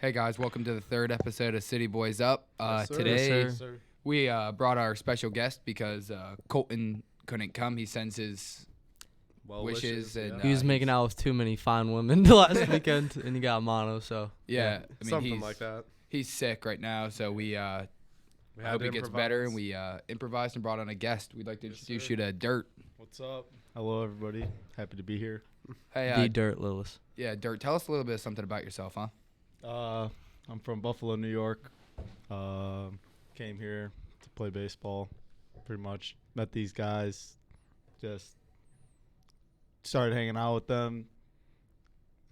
Hey guys, welcome to the third episode of City Boys Up. Yes, sir. Today Yes, sir. we brought our special guest because Colton couldn't come. He sends his Well wishes and yeah. He was he's- making out with too many fine women the last weekend, and he got mono. So yeah. I mean, something he's, like that. He's sick right now, so we We hope had he to gets better, and improvise. we improvised and brought on a guest. We'd like to Yes, introduce sir. you to Dirt. What's up? Hello, everybody. Happy to be here. Hey, the Dirt Lillis. yeah, Dirt. Tell us a little bit of something about yourself, huh? I'm from Buffalo, New York. Came here to play baseball, pretty much. Met these guys. Just started hanging out with them.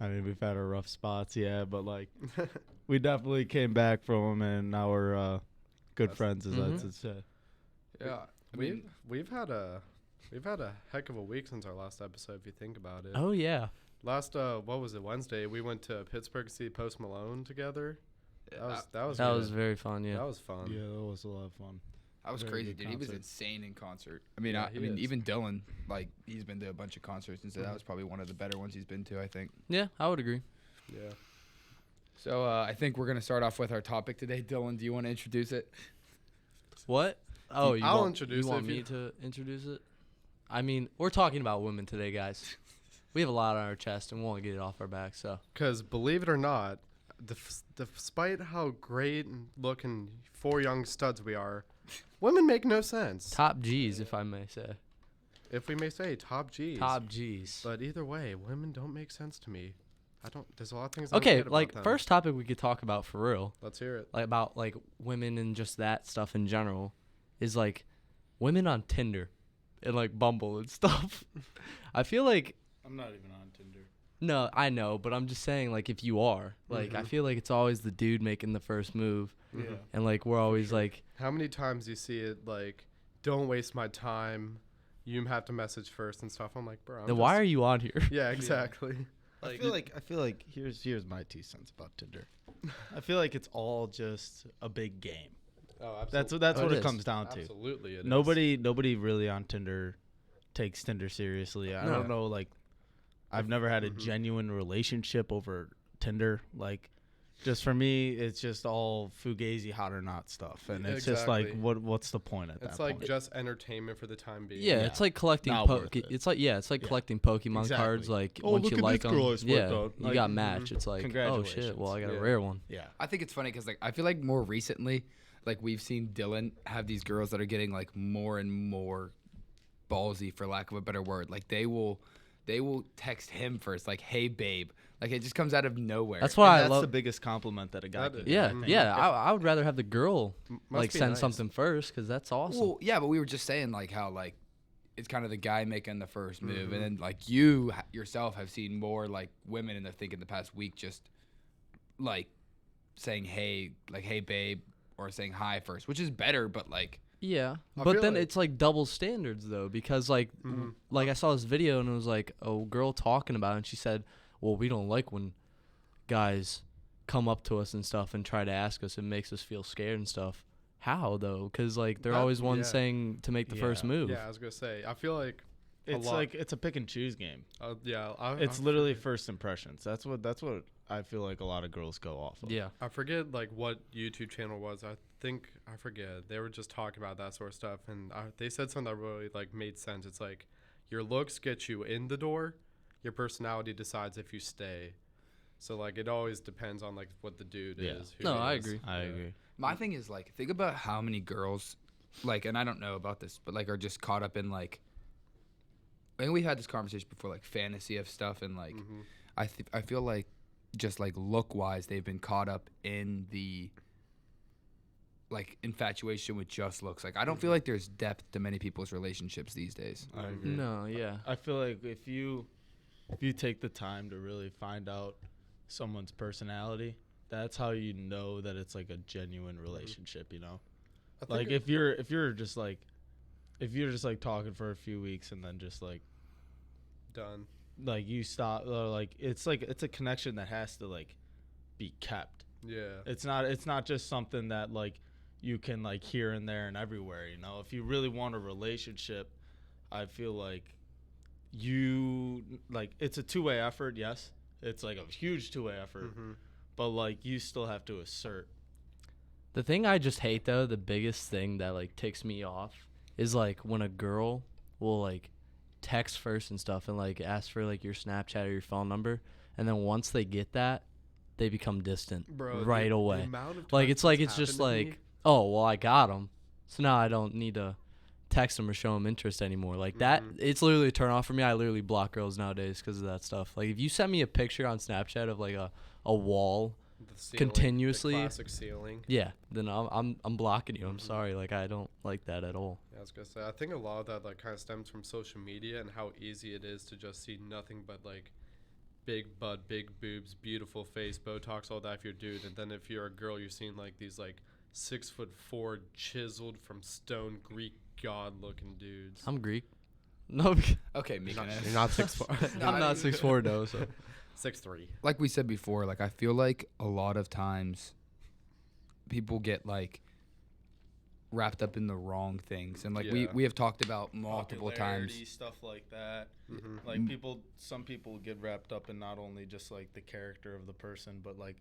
I mean, we've had our rough spots, yeah, but like we definitely came back from them, and now we're good That's- friends, as Mhm. I should say. Yeah. I mean, We've had a heck of a week since our last episode. If you think about it. Oh yeah, Last what was it? Wednesday. We went to Pittsburgh to see Post Malone together. That was that good. was very fun. Yeah. That was fun. Yeah, that was a lot of fun. that was very crazy, good dude. He was concert. insane in concert. I mean, Yeah, I he mean, is. even Dylan, like, he's been to a bunch of concerts and said that Mhm. was probably one of the better ones he's been to, I think. Yeah, I would agree. Yeah. So I think we're gonna start off with our topic today. Dylan, do you want to introduce it? What? Oh, you I'll want, introduce you it want if me you- to introduce it? I mean, we're talking about women today, guys. We have a lot on our chest, and we want to get it off our back. So Because believe it or not, despite how great looking four young studs we are, women make no sense. top G's, if I may say. If we may say, top G's. Top G's. But either way, women don't make sense to me. I don't. There's a lot of things. I don't Okay, get about like them. first topic we could talk about for real, Let's hear it. like about like women and just that stuff in general, is like women on Tinder, and like Bumble and stuff. I feel like I'm not even on Tinder. no, I know, but I'm just saying like if you are, like I Mhm. feel like it's always the dude making the first move, Mhm. Yeah. and like we're always sure. like, How many times you see it like, don't waste my time. You have to message first and stuff. I'm like, bro. then why are you on here? Yeah, exactly. I feel like here's my 2 cents about Tinder. I feel like it's all just a big game. Oh, That's what Oh, it it is. comes down to. Absolutely, it is. Nobody really on Tinder takes Tinder seriously. I No. don't know, like I've never had a Mhm. genuine relationship over Tinder. Like just for me, it's just all fugazi hot or not stuff, and it's just like Exactly. what's the point at It's that like point? just entertainment for the time being. Yeah, Yeah. it's like collecting. Not worth it. It's like it's like Yeah. collecting Pokemon Exactly. cards. Like Oh, once look you at like this them, girl I swiped yeah, out. you Like, got mhm. match. It's like, oh shit, Congratulations. well I got Yeah. a rare one. Yeah, I think it's funny because like I feel like more recently, like we've seen Dylan have these girls that are getting like more and more ballsy, for lack of a better word. Like they will text him first, like, "Hey babe," like it just comes out of nowhere. That's and why I that's love. the biggest compliment that a guy That can is- get, Yeah, I think. yeah. I would rather have the girl Must like be send nice. something first, because that's awesome. Well, yeah, but we were just saying like how like it's kind of the guy making the first move, Mhm. and then like you yourself have seen more like women in the past week just like saying hey babe or saying hi first, which is better, but like Yeah, I but feel then like- it's like double standards though, because like Mhm. like I saw this video and it was like a girl talking about it, and she said, "Well, we don't like when guys come up to us and stuff and try to ask us. It makes us feel scared and stuff." How though? Because like they're That- always ones yeah. saying to make the first Yeah. move. Yeah, I was gonna say. I feel like. It's lot. like it's a pick and choose game. Yeah. It's literally first impressions. That's what I feel like a lot of girls go off of. Yeah. I forget like what YouTube channel was. I forget. They were just talking about that sort of stuff, and they said something that really like made sense. It's like your looks get you in the door, your personality decides if you stay. So like it always depends on like what the dude Yeah. is. who No, he I is. agree. I Yeah. agree. my thing is like think about how many girls like, and I don't know about this, but like are just caught up in like. I think we've had this conversation before, like fantasy of stuff, and like Mhm. I feel like just like look wise, they've been caught up in the like infatuation with just looks. Like I don't feel like there's depth to many people's relationships these days. I agree. No. Yeah. I feel like if you take the time to really find out someone's personality, that's how you know that it's like a genuine relationship, you know? I think Like if you're just like talking for a few weeks and then just like done. you stop, or like it's a connection that has to like be kept. Yeah. It's not just something that like you can like here and there and everywhere, you know? If you really want a relationship, I feel like you like it's a two-way effort, yes. It's like a huge two-way effort. Mhm. but like you still have to assert. The thing I just hate though, the biggest thing that like ticks me off is like when a girl will like text first and stuff and like ask for like your Snapchat or your phone number, and then once they get that, they become distant right away. Like it's just like, oh well, I got them, so now I don't need to text them or show them interest anymore. Like that, it's literally a turn off for me. I literally block girls nowadays because of that stuff. Like if you send me a picture on Snapchat of like a wall continuously, the classic ceiling. yeah, then I'm blocking you. I'm sorry. Like I don't like that at all. Yeah, I was gonna say, I think a lot of that like kind of stems from social media and how easy it is to just see nothing but like big butt, big boobs, beautiful face, Botox, all that if you're a dude, and then if you're a girl, you're seeing like these like 6'4" chiseled from stone Greek god-looking dudes. I'm Greek. No, Okay, You're Mykonos. not 6'4". I'm not 6'4" though. So 6'3". Like we said before, like I feel like a lot of times people get like wrapped up in the wrong things, and like Yeah. we have talked about multiple times. Popularity, stuff like that. Mhm. Like some people get wrapped up in not only just like the character of the person, but like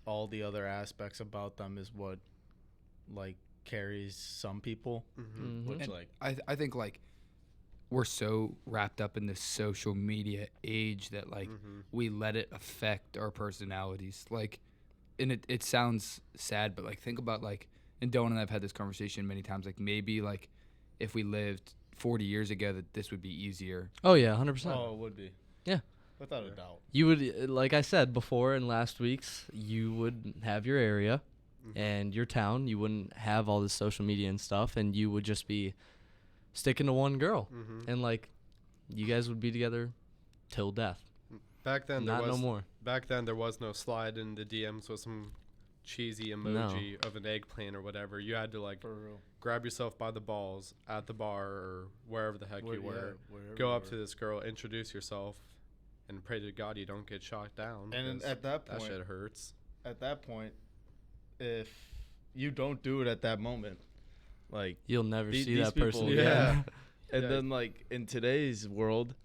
all the other aspects about them is what like carries some people. Mhm. Which And like I think like we're so wrapped up in this social media age that like Mhm. we let it affect our personalities. Like, and it sounds sad, but like think about like, and Dylan and I've had this conversation many times. Like maybe like if we lived 40 years ago, that this would be easier. oh yeah, 100%. oh, it would be. Yeah. Without a doubt. You would, like I said before in last week's, you would have your area Mhm. and your town. You wouldn't have all this social media and stuff, and you would just be sticking to one girl, Mhm. and like you guys would be together till death. Back then Not there was no more. Back then there was no slide in the DMs with some cheesy emoji of an eggplant or whatever. You had to like For real. grab yourself by the balls at the bar or wherever the heck you were. Go up to this girl, introduce yourself, and pray to God you don't get shot down. And 'cause at that that point, shit hurts. if you don't do it at that moment, like You'll never these see that person people- again. and Yeah. then like in today's world,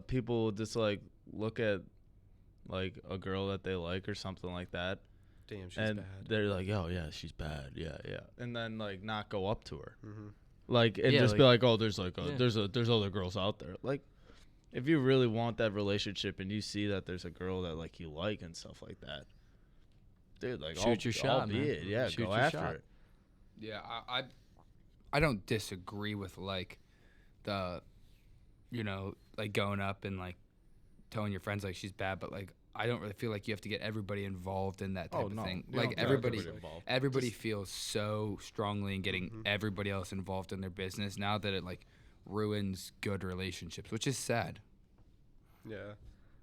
people just like look at like a girl that they like or something like that, Damn, she's and bad. they're like, oh yeah, she's bad, yeah, and then like not go up to her, Mm-hmm. like and Yeah, just be like- like, oh, there's like Yeah. there's other girls out there. Like if you really want that relationship and you see that there's a girl that like you like and stuff like that, dude, like Shoot your shot, man. it. Yeah, Shoot go your after shot. it. Yeah, I don't disagree with like the, you know, like going up and like telling your friends like she's bad, but like I don't really feel like you have to get everybody involved in that type of thing. You Like don't get everybody involved. everybody Just- feels so strongly in getting Mhm. everybody else involved in their business now that it like ruins good relationships, which is sad. Yeah,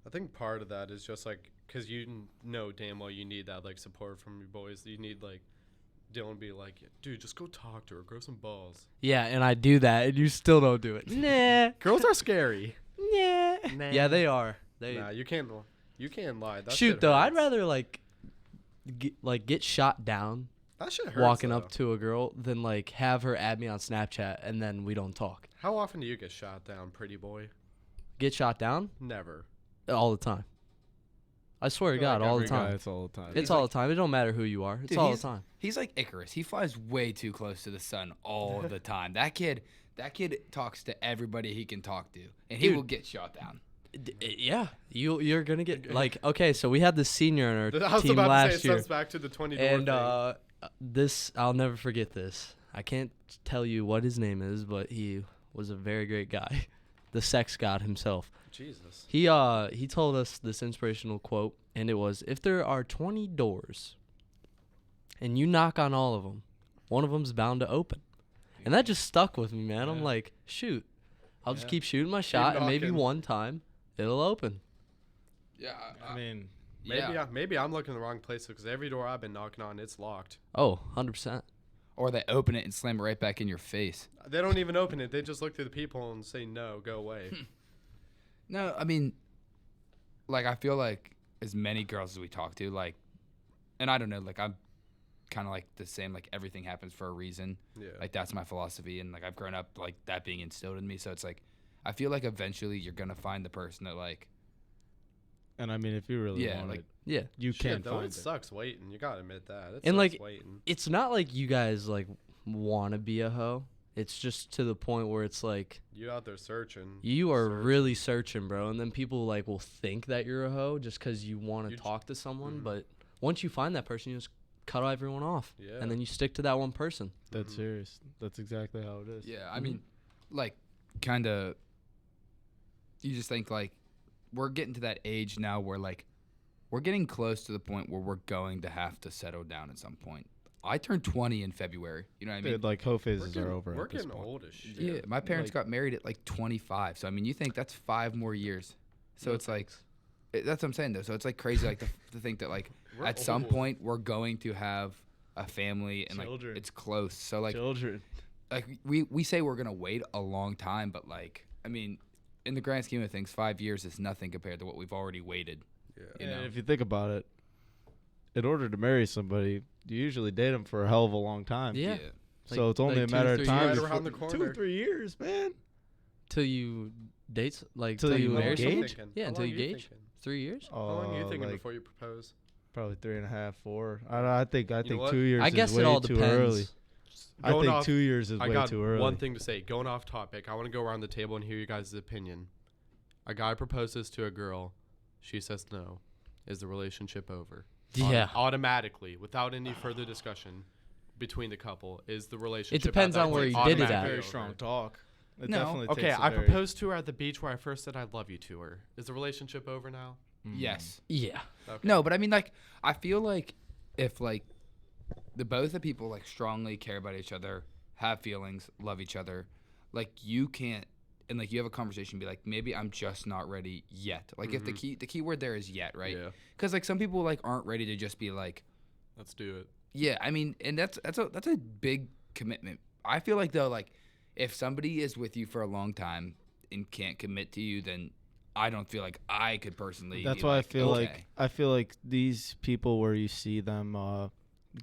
I think part of that is just like because you know damn well you need that like support from your boys. You need like Dylan be like, dude, just go talk to her, grow some balls. Yeah, and I do that, and you still don't do it. Nah, Girls are scary. nah. Yeah, they are. They Nah, you can't lie. That shoot shit though. I'd hurts. rather like get shot down that shit hurts, walking though. up to a girl than like have her add me on Snapchat and then we don't talk. How often do you get shot down, pretty boy? Get shot down Never. all the time. I swear to God, all the time. It's all the time. It's all the time. It don't matter who you are. It's Dude, all the he's- time. He's like Icarus. He flies way too close to the sun all the time. That kid talks to everybody he can talk to, and he Dude. will get shot down. Yeah, you're gonna get like okay. So we had this senior on our I was team about to say last it year, stems back to the 20 door and thing. this I'll never forget this. I can't tell you what his name is, but he was a very great guy, the sex god himself. Jesus. He told us this inspirational quote, and it was, "If there are 20 doors, and you knock on all of them, one of them's bound to open." And that just stuck with me, man. I'm Yeah. like, shoot, I'll just Yeah. keep shooting my shot, and maybe knocking. one time it'll open. Yeah, I mean, Maybe I'm looking in the wrong place because every door I've been knocking on, it's locked. Oh, 100%. or they open it and slam it right back in your face. They don't even open it. They just look through the people and say no, go away. No, I mean, like I feel like as many girls as we talk to, like, and I don't know, like I'm kind of like the same. Like everything happens for a reason. Yeah. Like that's my philosophy, and like I've grown up like that being instilled in me. So it's like I feel like eventually you're gonna find the person that like And I mean, if you really Yeah, want like- it, Yeah. you Shit, can though, find it it. sucks waiting. You gotta admit that. It And, sucks like, waiting. It's not like you guys like want to be a hoe. It's just to the point where it's like You out there searching. you are searching. really searching, bro. And then people like will think that you're a hoe just because you want You to j- talk to someone. Mhm. But once you find that person, you just cut everyone off, Yeah. and then you stick to that one person. That's Mhm. serious. That's exactly how it is. Yeah, I mean, like, kind of. You just think like, we're getting to that age now where like, we're getting close to the point where we're going to have to settle down at some point. I turned 20 in February. You know what I mean? Dude, like hoe We're phases getting, are over. we're at this getting point. old as shit. Yeah, my parents like- got married at like 25. So I mean, you think that's 5 more years. So No it's like, thanks. that's what I'm saying though. So it's like crazy like to think that like We're at some old. point we're going to have a family and Children. like it's close. So like Children. we say we're gonna wait a long time, but like I mean, in the grand scheme of things, 5 years is nothing compared to what we've already waited. Yeah. You And know? if you think about it, in order to marry somebody, you usually date them for a hell of a long time. Yeah. So Like- it's only like a 2 matter to of 3 time. Right years. around the before- corner. 2 or 3 years, man. Till you date, like Till till you you How long marry you someone. engage? thinking? Yeah, How until long you you engage. thinking? 3 years. How long are you thinking like, before you propose? Probably 3.5, 4. I think know 2 years I is guess way it all too depends. early. I Going think off- 2 years is I way got too early. one thing to say. Going off topic, I want to go around the table and hear you guys' opinion. A guy proposes to a girl. She says no. Is the relationship over? Yeah. Automatically, without any further discussion between the couple, is the relationship depends at that on where point you did it automatically at. Very over? strong talk. It No. definitely Okay, takes a I very- proposed to her at the beach where I first said I love you to her. Is the relationship over now? Mm. Yes. Yeah. Okay. No, but I mean like I feel like if like both the people like strongly care about each other, have feelings, love each other, like you can't and like you have a conversation be like maybe I'm just not ready yet. Like if the key word there is yet, right? Yeah. Cuz like some people like aren't ready to just be like Let's do it. yeah, I mean and that's a big commitment. I feel like though like if somebody is with you for a long time and can't commit to you then I don't feel like I could personally That's be why like, okay. I feel like these people where you see them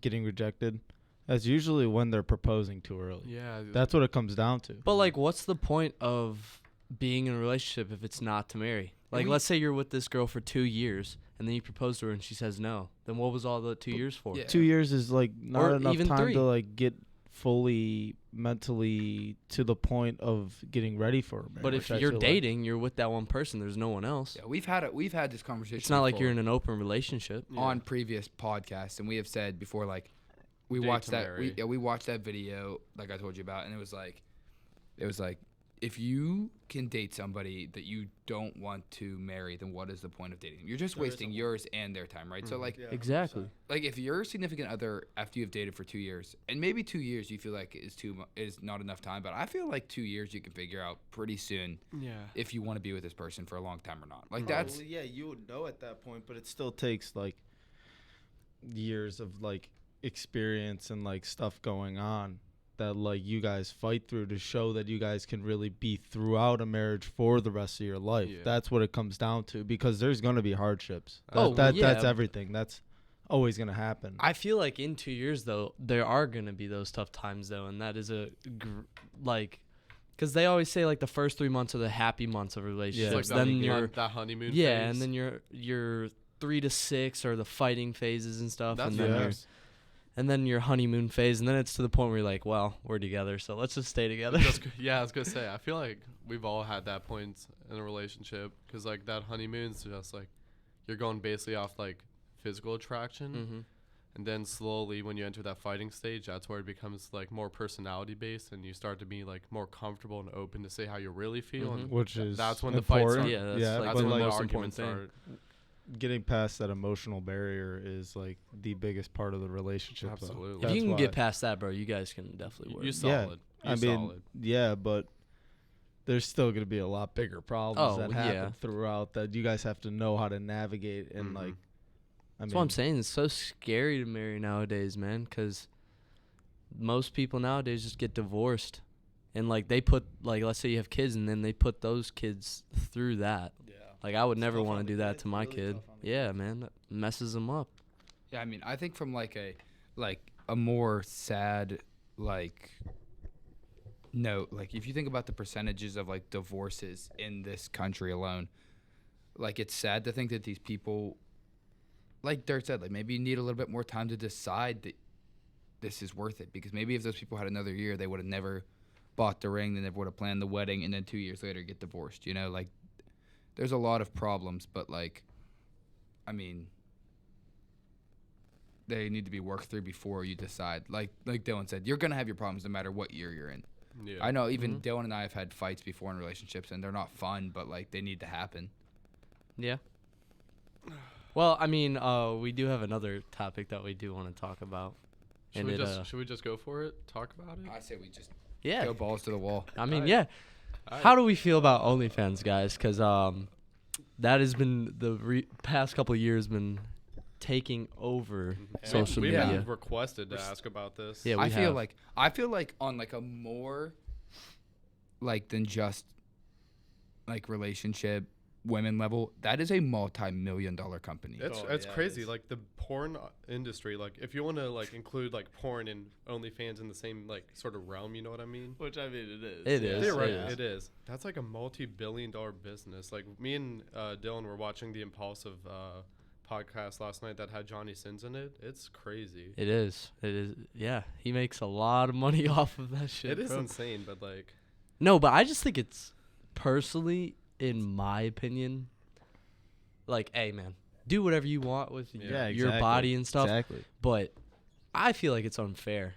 getting rejected, that's usually when they're proposing too early. Yeah. That's what it comes down to. But like, what's the point of being in a relationship if it's not to marry? Like, we- let's say you're with this girl for 2 years and then you propose to her and she says no. Then what was all the 2 years for? Yeah. 2 years is like not Or enough even time 3. to like get fully mentally to the point of getting ready for a marriage. But if I you're feel like. dating, you're with that one person. There's no one else. Yeah, we've had this conversation. It's not like before you're in an open relationship. Yeah. on previous podcasts, and we have said before, like we Date watched to that. marry. We watched that video, like I told you about, and it was like, if you can date somebody that you don't want to marry, then what is the point of dating them? You're just There is wasting a- yours and their time, right? So Mhm. like, Exactly. like if your significant other after you've dated for 2 years, and maybe 2 years you feel like is not enough time, but I feel like 2 years you can figure out pretty soon Yeah. if you want to be with this person for a long time or not. Like Mhm. that's yeah, you would know at that point, but it still takes like years of like experience and like stuff going on that like you guys fight through to show that you guys can really be throughout a marriage for the rest of your life. Yeah. That's what it comes down to because there's going to be hardships. Oh, That's yeah. everything. That's always going to happen. I feel like in 2 years though, there are gonna be those tough times though, and that is like, because they always say like the first 3 months are the happy months of It's relationships. like then that, you're that honeymoon yeah, phase. and then your 3 to 6 are the fighting phases and stuff, That's and then facts. and then your honeymoon phase, and then it's to the point where you're like, well, we're together, so let's just stay together. Yeah, I was gonna say. I feel like we've all had that point in a relationship because like that honeymoon's just like you're going basically off like physical attraction, Mm-hmm. and then slowly when you enter that fighting stage, that's where it becomes like more personality based, and you start to be like more comfortable and open to say how you really feel, Mhm. and Which is that's when the fights important. start. Yeah, that's yeah, like that's but when like the most important arguments thing. start. getting past that emotional barrier is like the biggest part of the relationship. though. Absolutely. If That's you can why. get past that, bro, you guys can definitely work. You Yeah, solid. I You mean, solid. yeah, but there's still going to be a lot bigger problems Oh, that happen yeah. throughout that you guys have to know how to navigate and Mhm. like. I That's mean, what I'm saying. It's so scary to marry nowadays, man, because most people nowadays just get divorced. And, like, they put, like, let's say you have kids, and then they put those kids through that. Yeah. Like, I would It's never tough want on to the do that kid, to my really kid. tough on the Yeah, kid. man. That messes them up. Yeah, I mean, I think from like a more sad like note, like if you think about the percentages of like divorces in this country alone, like it's sad to think that these people, like Dirt said, like maybe you need a little bit more time to decide that this is worth it. Because maybe if those people had another year, they would have never bought the ring, they never would have planned the wedding, and then 2 years later get divorced. You know, like there's a lot of problems, but like, I mean, they need to be worked through before you decide. Like Dylan said, you're gonna have your problems no matter what year you're in. Yeah. I know even Dylan and I have had fights before in relationships, and they're not fun, but like they need to happen. Yeah. Well, I mean, we do have another topic that we do want to talk about. Should we just go for it? Talk about it? I say we just Yeah. go balls to the wall. I mean, Alright. yeah. Alright. How do we feel about OnlyFans, guys? Because that has been the past couple of years been taking over social We've media. been requested to ask about this. Yeah, we I feel have. like on like a more like than just like relationship women level, that is a multi-million-dollar company. It's Oh, it's yeah, it crazy. is. Like the porn industry, like if you want to like include like porn and OnlyFans in the same like sort of realm, you know what I mean? Which I mean, it is. It is. Yeah, right. yeah. It is. That's like a multi-billion-dollar business. Like me and Dylan were watching the Impulsive podcast last night that had Johnny Sins in it. It's crazy. It is. It is. Yeah, he makes a lot of money off of that shit. It is bro. insane, but like, No, but I just think it's personally, in my opinion, like, hey man, do whatever you want with your body and stuff. Exactly. But I feel like it's unfair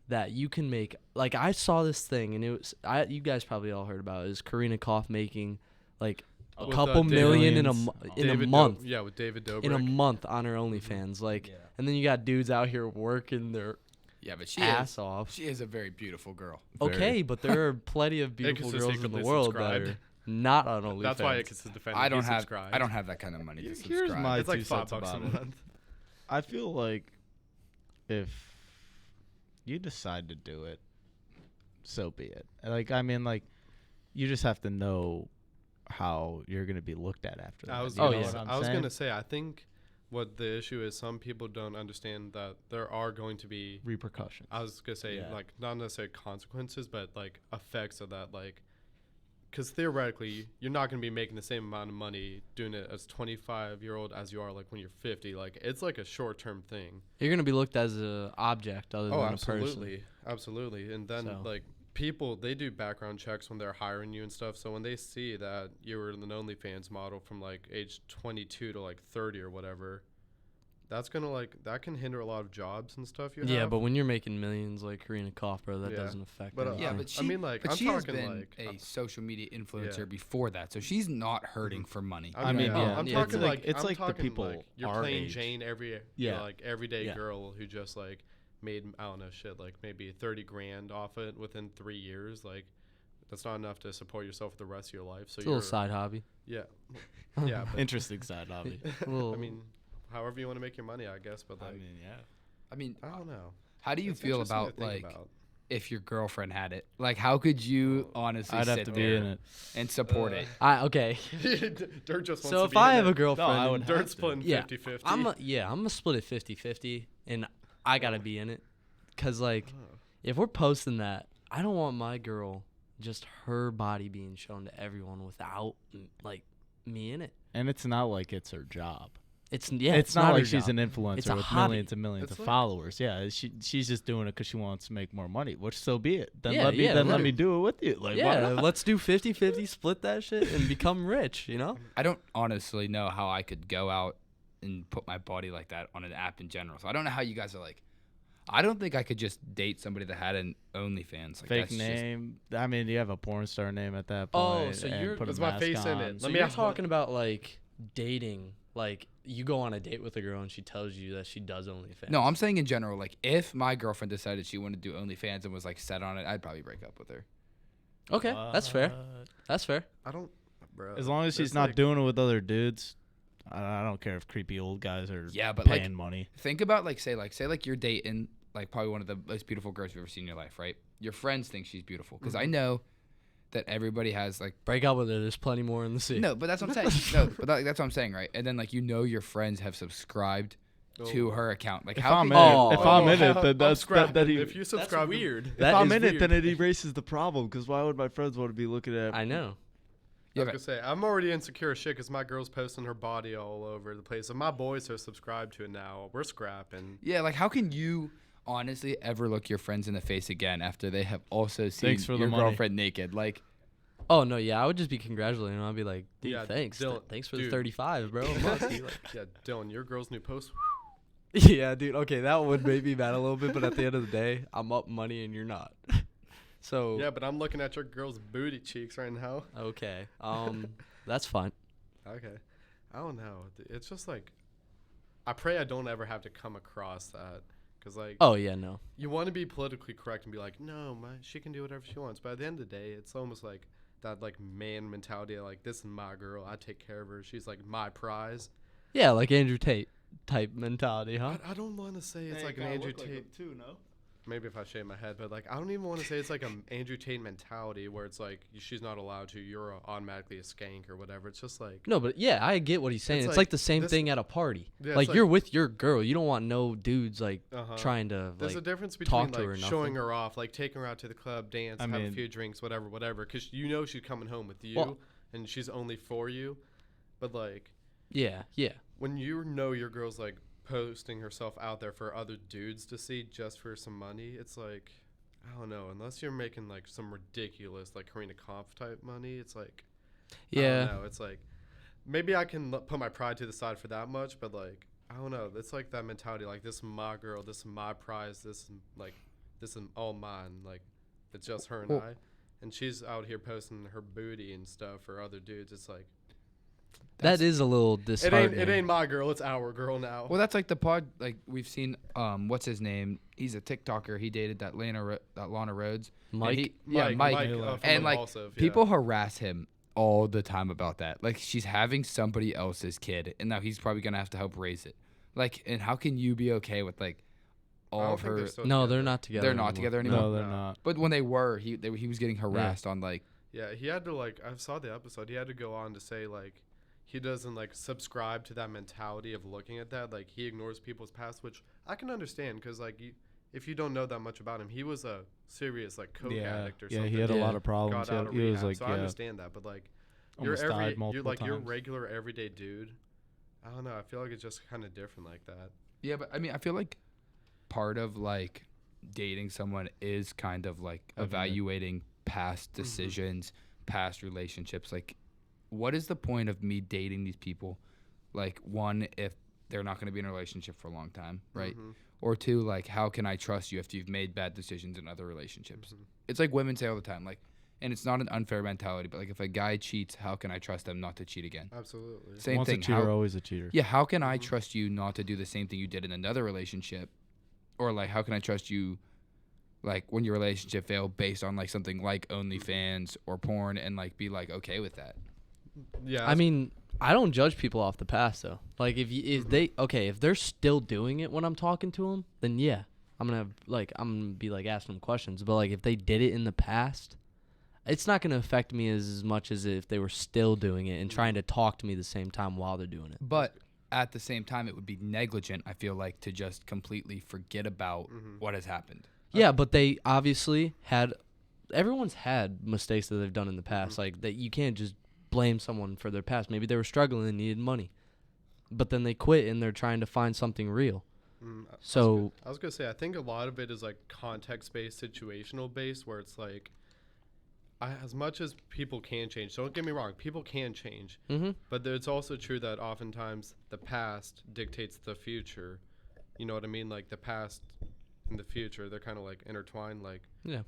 that you can make, like, I saw this thing and it was, you guys probably all heard about it. It was Karina Koff making like a With, couple David million in a David month. Yeah, with David Dobrik. In a month on her OnlyFans, like, and then you got dudes out here working their Yeah, but she ass is off. she is a very beautiful girl. Okay, but there are plenty of beautiful girls in the Inconsistently world that subscribed. are not on OnlyFans. That's why I can defend. I don't have subscribed. I don't have that kind of money to Here's subscribe. my It's like 2 $5 cents a about it. month. I feel like if you decide to do it, so be it. Like, I mean, like, you just have to know how you're going to be looked at after that. I was You know gonna, what I'm I was saying? gonna say I think what the issue is, some people don't understand that there are going to be. repercussions. I was gonna say Yeah. like not necessarily consequences, but like effects of that, like. Because theoretically, you're not going to be making the same amount of money doing it as 25-year-old as you are like when you're 50. Like it's like a short-term thing. You're gonna be looked as an object other than a person. Absolutely. And then So. like people, they do background checks when they're hiring you and stuff. So when they see that you were an OnlyFans model from like age 22 to like 30 or whatever, that's gonna like that can hinder a lot of jobs and stuff. Yeah, but when you're making millions like Karina Koff, bro, that Yeah. doesn't affect. But, anything. Yeah, but she, I mean, like, but I'm she has talking, been like, a social media influencer yeah. before that, so she's not hurting for money. I mean, yeah. I'm Yeah, talking it's like it's I'm like the talking people like you're our plain age. Jane Yeah. like everyday Yeah. girl who just like made I don't know shit like maybe 30 grand off it within 3 years. Like that's not enough to support yourself for the rest of your life. So it's a you're little side hobby. yeah, yeah. But, Interesting side hobby. Well, I mean, however you want to make your money, I guess. But like, yeah. I mean, I don't know. how do you It's feel interesting to about think like about. if your girlfriend had it? Like, how could you honestly I'd have sit to be there in it. and support it? okay. Dirt just wants So to if be I in have a it. girlfriend, I would Dirt's have to. splitting Yeah, 50-50. I'm gonna split it 50-50, and I gotta be in it, cause like if we're posting that, I don't want my girl just her body being shown to everyone without like me in it. And it's not like it's her job. It's It's not like her she's job. an influencer It's a with hobby. millions and millions It's of like- followers. Yeah, she's just doing it because she wants to make more money. Which so be it. Then Yeah, let me yeah, let let me do it with you. Like, why Yeah, not? let's do 50-50, split that shit, and become rich. You know? I don't honestly know how I could go out and put my body like that on an app in general. So I don't know how you guys are like. I don't think I could just date somebody that had an OnlyFans. Like, Fake that's just- name. I mean, you have a porn star name at that Oh, point. so and you're- put a There's my mask face in on. it. So Let me you're ask- talking about like dating, like you go on a date with a girl and she tells you that she does OnlyFans. No, I'm saying in general. Like, if my girlfriend decided she wanted to do OnlyFans and was like set on it, I'd probably break up with her. Okay, that's fair. That's fair. I don't, bro. As long as she's It's not like- doing it with other dudes, I don't care if creepy old guys are Yeah, but paying like, money. think about say you're dating like probably one of the most beautiful girls you've ever seen in your life, right? Your friends think she's beautiful because I know that everybody has like Break up with her. There's plenty more in the sea. no, but that's what I'm saying. No, but that's what I'm saying, right? And then like your friends have subscribed to Oh. her account. Like If how I'm could in you- it, if I'm in it, how- then I'm that's scrapping. that he. If you That's subscribe, weird. If That I'm is in it, weird. then it erases the problem. Because why would my friends want to be looking at? I know. I was but- gonna say I'm already insecure as shit because my girl's posting her body all over the place, and my boys are subscribed to it now. We're scrapping. Yeah, like how can you honestly ever look your friends in the face again after they have also seen Thanks for the your money. girlfriend naked? Like, Oh no, yeah, I would just be congratulating him. I'd be like, dude, Yeah, thanks, Dylan, thanks for the dude. 35, bro. I'm lucky, like- Yeah, Dylan, your girl's new post. yeah, dude. Okay, that would make me mad a little bit, but at the end of the day, I'm up money and you're not. So Yeah, but I'm looking at your girl's booty cheeks right now. okay, that's fine. Okay, I don't know. It's just like, I pray I don't ever have to come across that, cause like, Oh yeah, no. you want to be politically correct and be like, no, she can do whatever she wants. But at the end of the day, it's almost like that like man mentality. Like, this is my girl. I take care of her. She's like my prize. Yeah, like Andrew Tate type mentality, huh? I don't want to say it's like an Andrew Tate. too, no? Maybe if I shave my head, but like I don't even want to say it's like an Andrew Tate mentality where it's like she's not allowed to. You're automatically a skank or whatever. It's just like No, but yeah, I get what he's saying. It's It's like like the same this- thing at a party. Yeah, Like it's you're like- with your girl. You don't want no dudes like uh-huh. trying to There's a like. difference talk between to her or like showing nothing. her off, like taking her out to the club, dance, I have a mean- few drinks, whatever, because you know she's coming home with you, Well- and she's only for you. But like Yeah, yeah. when you know your girl's like posting herself out there for other dudes to see just for some money, it's like I don't know. Unless you're making like some ridiculous like Karina Kampf type money, it's like I Yeah. don't know. It's like maybe I can put my pride to the side for that much, but like I don't know. It's like that mentality. Like, this is my girl. This is my prize. This is all mine. Like, it's just her and Well- I. And she's out here posting her booty and stuff for other dudes. It's like That is a little it disheartening. ain't my girl. It's our girl now. well, that's like the pod. Like we've seen, what's his name? He's a TikToker. He dated that Lana Rhodes. And Mike. yeah, Mike. from And like Impulsive, yeah. people harass him all the time about that. Like she's having somebody else's kid, and now he's probably gonna have to help raise it. Like, and how can you be okay with like I all don't of think her? they're still No, together. they're not together. They're not anymore. together anymore. No, they're No. not. But when they were, he was getting harassed on like. Yeah, he had to like. I saw the episode. He had to go on to say like, he doesn't like subscribe to that mentality of looking at that. Like, he ignores people's past, which I can understand because like, if you don't know that much about him, he was a serious like coke addict or yeah, something. he had a Yeah. lot of problems. Got out of He was rehab, like, so I understand that. But like, you're almost died you're multiple like your times. regular everyday dude. I don't know. I feel like it's just kind of different like that. Yeah, but I mean, I feel like part of like dating someone is kind of like Okay. evaluating past decisions, past relationships. Like, what is the point of me dating these people? Like, one, if they're not going to be in a relationship for a long time, right? Mhm. Or two, like, how can I trust you if you've made bad decisions in other relationships? Mhm. It's like women say all the time, like, and it's not an unfair mentality, but like, if a guy cheats, how can I trust them not to cheat again? Absolutely. Same once thing. a cheater, How, always a cheater. yeah, how can I Mhm. trust you not to do the same thing you did in another relationship? Or like how can I trust you like when your relationship failed based on like something like OnlyFans or porn and like be like okay with that? Yeah. I mean, I don't judge people off the past though. Like if they're still doing it when I'm talking to them, then yeah, I'm gonna be like asking them questions. But like if they did it in the past, it's not gonna affect me as much as if they were still doing it and trying to talk to me the same time while they're doing it. But at the same time it would be negligent, I feel like, to just completely forget about what has happened. Yeah, but they obviously had. Everyone's had mistakes that they've done in the past. Like that, you can't just blame someone for their past. Maybe they were struggling and needed money, but then they quit and they're trying to find something real. So I was gonna say, I think a lot of it is like context based, situational based, where it's like, as much as people can change. Don't get me wrong, people can change, but it's also true that oftentimes the past dictates the future. You know what I mean? Like the past and the future, they're kind of like intertwined. Like yeah,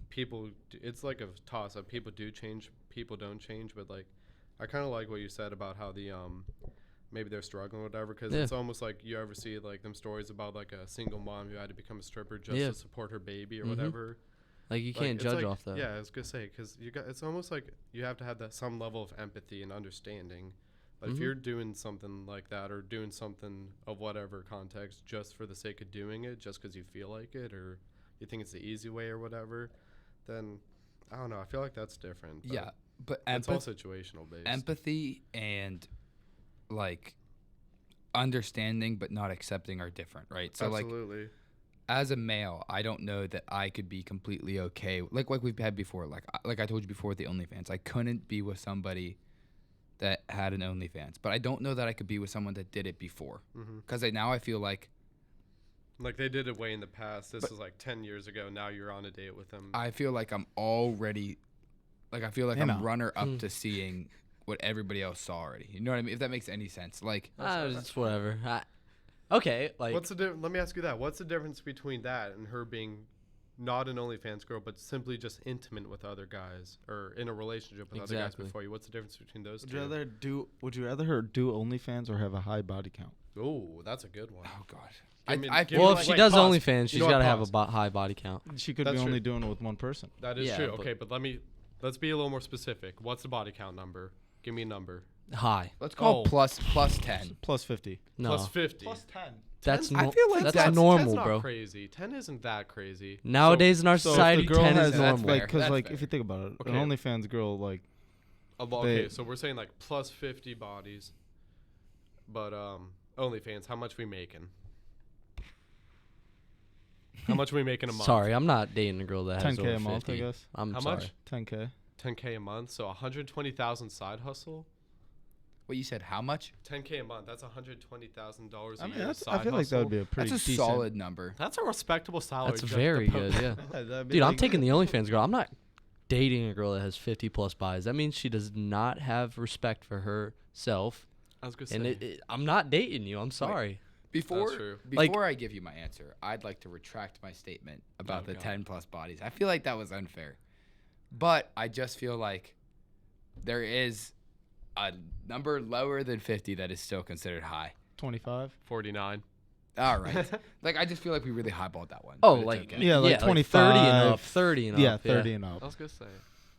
it's like a toss up. People do change, people don't change. But like, I kind of like what you said about how the maybe they're struggling or whatever, because Yeah. it's almost like you ever see like them stories about like a single mom who had to become a stripper just Yeah. to support her baby or Mhm. whatever. like you Like, can't it's judge like- off that. Yeah, I was gonna say, because it's almost like you have to have that some level of empathy and understanding. But if Mhm. you're doing something like that or doing something of whatever context just for the sake of doing it, just because you feel like it or you think it's the easy way or whatever, then I don't know. I feel like that's different. But Yeah, but it's all situational based. empathy and like understanding but not accepting are different, right? So like Absolutely. as a male, I don't know that I could be completely okay. Like we've had before. Like I told you before with the OnlyFans, I couldn't be with somebody that had an OnlyFans, but I don't know that I could be with someone that did it before. Mm-hmm. Because now I feel like Like they did it way in the past. This is like 10 years ago. Now you're on a date with them. I'm already, like I feel like You I'm know. runner up to seeing what everybody else saw already. You know what I mean? If that makes any sense. Like, It's whatever. Okay, like What's the Let me ask you that. What's the difference between that and her being not an OnlyFans girl, but simply just intimate with other guys or in a relationship with other guys Exactly. before you? What's the difference between those Would two? you rather her do OnlyFans or have a high body count? Oh, that's a good one. oh gosh. Give me- I give feel me well, like if she wait, does pause. OnlyFans, You she's know what, got to have pause. a high body count. She could That's be only true. doing it with one person. That is Yeah, true. but- Okay, but let's be a little more specific. What's the body count number? Give me a number. High. let's call Oh. plus 10. Plus 50. No, Plus 50. 10. that's I no, feel like that's that's- normal, 10's not bro. crazy. 10 isn't that crazy. Nowadays in our So if society, the girl 10 has is that's normal. fair. like, because That's like fair. if you think about it, Okay. an OnlyFans girl like Okay, They- so we're saying like plus 50 bodies. But OnlyFans, how much we making? How much we making a month? Sorry, I'm not dating a girl that has 10K over a month, 50. I guess. I'm How sorry. much? 10K. 10K a month, so 120,000 side hustle. What you said? How much? 10K a month, that's $120,000 a I mean, year. that's, side I feel like that hustle. would be a pretty That's a decent. solid number. That's a respectable salary. That's just very to good, post- yeah. Yeah, that'd be Dude, I'm like- taking the OnlyFans girl. I'm not dating a girl that has 50 plus buys. That means she does not have respect for herself. I was gonna say. And I'm not dating you. I'm sorry. Before true. Like- I give you my answer, I'd like to retract my statement about Oh, the God. 10 plus bodies. I feel like that was unfair. But I just feel like there is a number lower than 50 that is still considered high. 25. 49. All right. Like I just feel like we really highballed that one. Oh, but it's like okay. Yeah, like 30 and up. 25. 30 and Yeah, up. 30 and I up. was gonna say,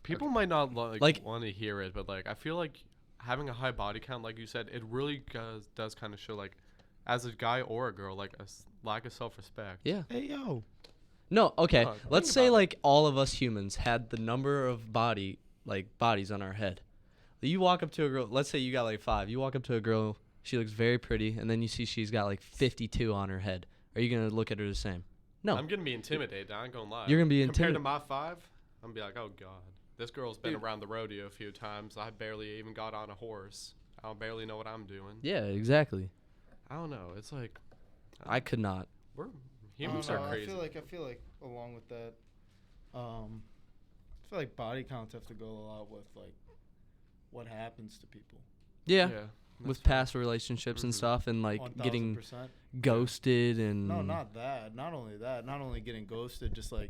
people might not Like- want to hear it, but like I feel like having a high body count, like you said, it really does kind of show like, as a guy or a girl, like a lack of self-respect. Yeah. Hey yo. No, okay. Huh, Let's think say about it. like all of us humans had the number of bodies on our head. You walk up to a girl, let's say you got like 5. You walk up to a girl, she looks very pretty, and then you see she's got like 52 on her head. Are you going to look at her the same? No. I'm gonna be intimidated. I ain't gonna lie. You're gonna be compared to intimidated. my 5. I'm gonna be like, oh god, this girl's been Dude. around the rodeo a few times. I barely even got on a horse. I barely know what I'm doing. Yeah, exactly. I don't know. It's like I could not. we're humans are crazy. I feel like along with that, I feel like body counts have to go a lot with like what happens to people. Yeah. that's With fair. past relationships and Mhm. stuff and like getting 1000%. ghosted and No, not that. Not only that. Not only getting ghosted, just like